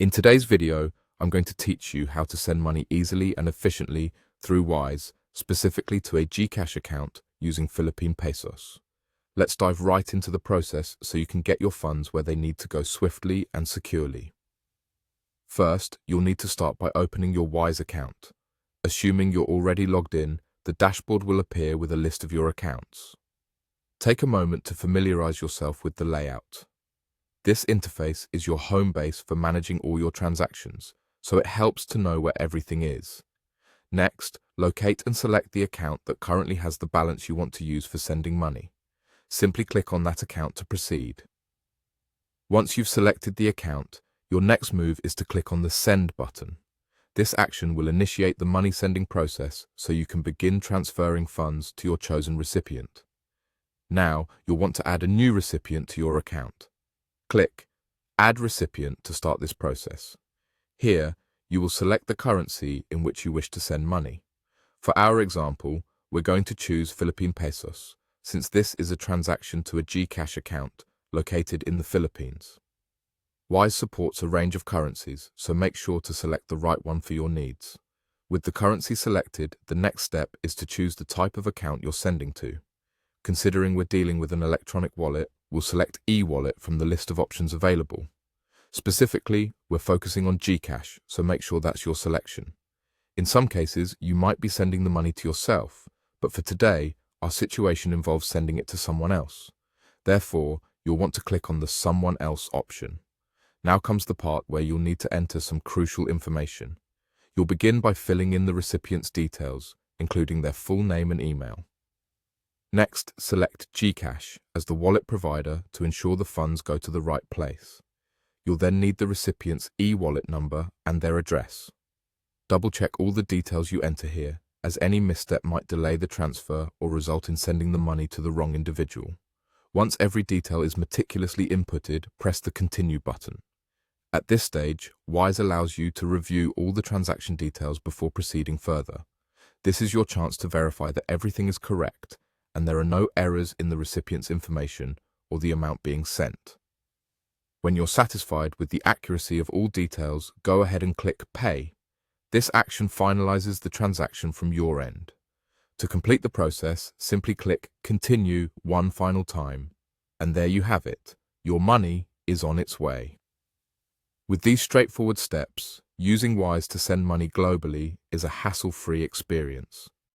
In today's video, I'm going to teach you how to send money easily and efficiently through Wise, specifically to a GCash account using Philippine pesos. Let's dive right into the process so you can get your funds where they need to go swiftly and securely. First, you'll need to start by opening your Wise account. Assuming you're already logged in, the dashboard will appear with a list of your accounts. Take a moment to familiarize yourself with the layout. This interface is your home base for managing all your transactions, so it helps to know where everything is. Next, locate and select the account that currently has the balance you want to use for sending money. Simply click on that account to proceed. Once you've selected the account, your next move is to click on the Send button. This action will initiate the money sending process so you can begin transferring funds to your chosen recipient. Now, you'll want to add a new recipient to your account. Click Add Recipient to start this process. Here, you will select the currency in which you wish to send money. For our example, we're going to choose Philippine pesos, since this is a transaction to a GCash account located in the Philippines. Wise supports a range of currencies, so make sure to select the right one for your needs. With the currency selected, the next step is to choose the type of account you're sending to. Considering we're dealing with an electronic wallet, we'll select e-wallet from the list of options available. Specifically, we're focusing on GCash, so make sure that's your selection. In some cases, you might be sending the money to yourself, but for today, our situation involves sending it to someone else. Therefore, you'll want to click on the Someone Else option. Now comes the part where you'll need to enter some crucial information. You'll begin by filling in the recipient's details, including their full name and email. Next, select GCash as the wallet provider to ensure the funds go to the right place. You'll then need the recipient's e-wallet number and their address. Double-check all the details you enter here, as any misstep might delay the transfer or result in sending the money to the wrong individual. Once every detail is meticulously inputted, press the Continue button. At this stage, Wise allows you to review all the transaction details before proceeding further. This is your chance to verify that everything is correct and there are no errors in the recipient's information or the amount being sent. When you're satisfied with the accuracy of all details, go ahead and click Pay. This action finalizes the transaction from your end. To complete the process, simply click Continue one final time, and there you have it. Your money is on its way. With these straightforward steps, using Wise to send money globally is a hassle-free experience.